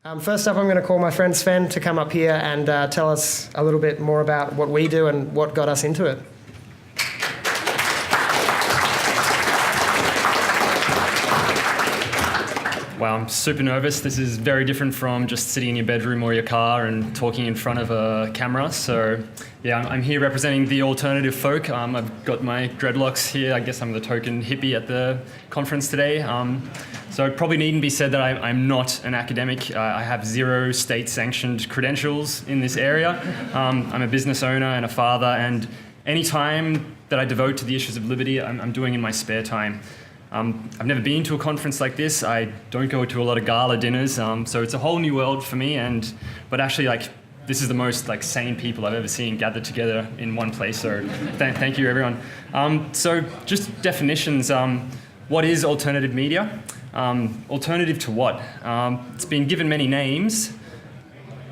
First up, I'm going to call my friend Sven to come up here and tell us a little bit more about what we do and what got us into it. Wow, I'm super nervous. This is very different from just sitting in your bedroom or your car and talking in front of a camera. So yeah, I'm here representing the alternative folk. I've got my dreadlocks here. I guess I'm the token hippie at the conference today. So it probably needn't be said that I'm not an academic. I have 0 state-sanctioned credentials in this area. I'm a business owner and a father, and any time that I devote to the issues of liberty, I'm doing in my spare time. I've never been to a conference like this. I don't go to a lot of gala dinners, so it's a whole new world for me. But actually, this is the most sane people I've ever seen gathered together in one place. So thank you, everyone. So just definitions. What is alternative media? Alternative to what? It's been given many names: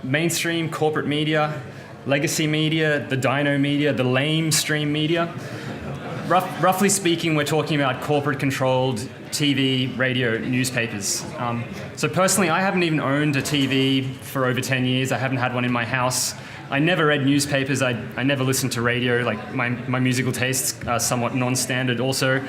mainstream corporate media, legacy media, the dino media, the lame stream media. Roughly speaking, we're talking about corporate-controlled TV, radio, newspapers. So personally, I haven't even owned a TV for over 10 years. I haven't had one in my house. I never read newspapers. I never listened to radio. My musical tastes are somewhat non-standard also.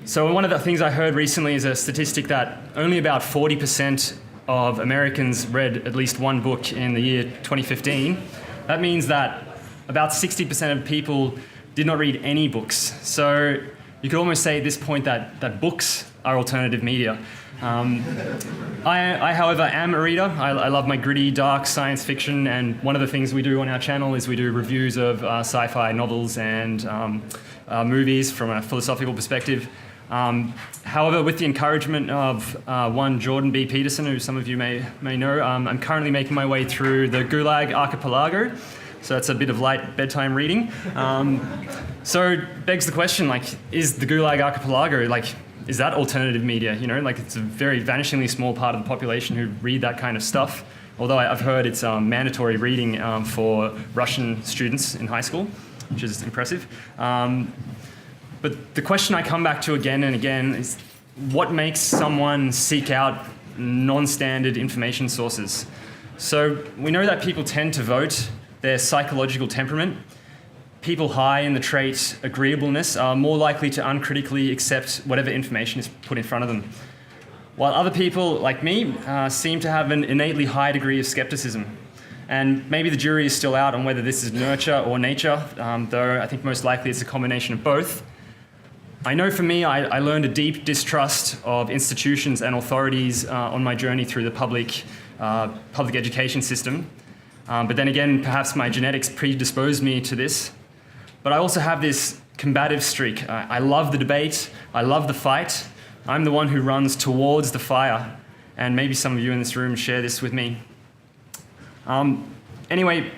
So one of the things I heard recently is a statistic that only about 40% of Americans read at least one book in the year 2015. That means that about 60% of people did not read any books. So you could almost say at this point that books are alternative media. I, however, am a reader. I love my gritty, dark science fiction, and one of the things we do on our channel is we do reviews of sci-fi novels and movies from a philosophical perspective. However, with the encouragement of one Jordan B. Peterson, who some of you may know, I'm currently making my way through the Gulag Archipelago. So that's a bit of light bedtime reading. So begs the question, is the Gulag Archipelago, is that alternative media? It's a very vanishingly small part of the population who read that kind of stuff. Although I've heard it's mandatory reading for Russian students in high school, which is impressive. But the question I come back to again and again is, what makes someone seek out non-standard information sources? So we know that people tend to vote their psychological temperament. People high in the trait agreeableness are more likely to uncritically accept whatever information is put in front of them. While other people, like me, seem to have an innately high degree of skepticism. And maybe the jury is still out on whether this is nurture or nature, though I think most likely it's a combination of both. I know for me, I learned a deep distrust of institutions and authorities on my journey through the public education system. But then again, perhaps my genetics predisposed me to this. But I also have this combative streak. I love the debate. I love the fight. I'm the one who runs towards the fire. And maybe some of you in this room share this with me. Anyway,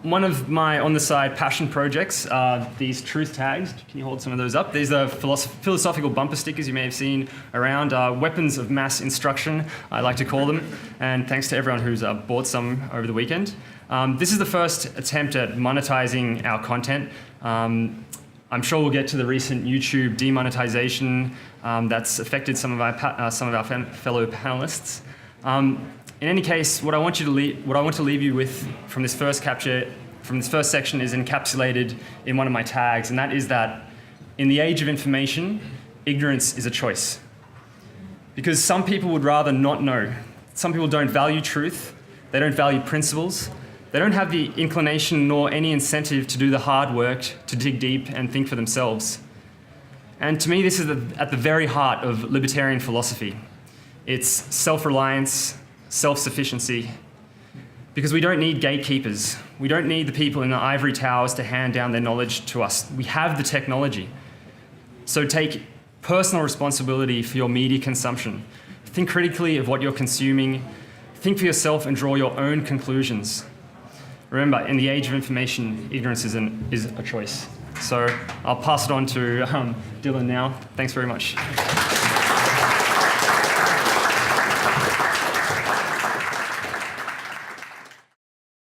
one of my on-the-side passion projects are these truth tags. Can you hold some of those up? These are philosophical bumper stickers you may have seen around, weapons of mass instruction, I like to call them. And thanks to everyone who's bought some over the weekend. This is the first attempt at monetizing our content. I'm sure we'll get to the recent YouTube demonetization that's affected some of our fellow panelists. In any case, what I want to leave you with from this first section is encapsulated in one of my tags, and that is that in the age of information, ignorance is a choice. Because some people would rather not know. Some people don't value truth, they don't value principles, they don't have the inclination nor any incentive to do the hard work, to dig deep and think for themselves. And to me, this is at the very heart of libertarian philosophy. It's self-reliance, self-sufficiency, because we don't need gatekeepers. We don't need the people in the ivory towers to hand down their knowledge to us. We have the technology. So take personal responsibility for your media consumption. Think critically of what you're consuming. Think for yourself and draw your own conclusions. Remember, in the age of information, ignorance is a choice. So I'll pass it on to Dylan now. Thanks very much.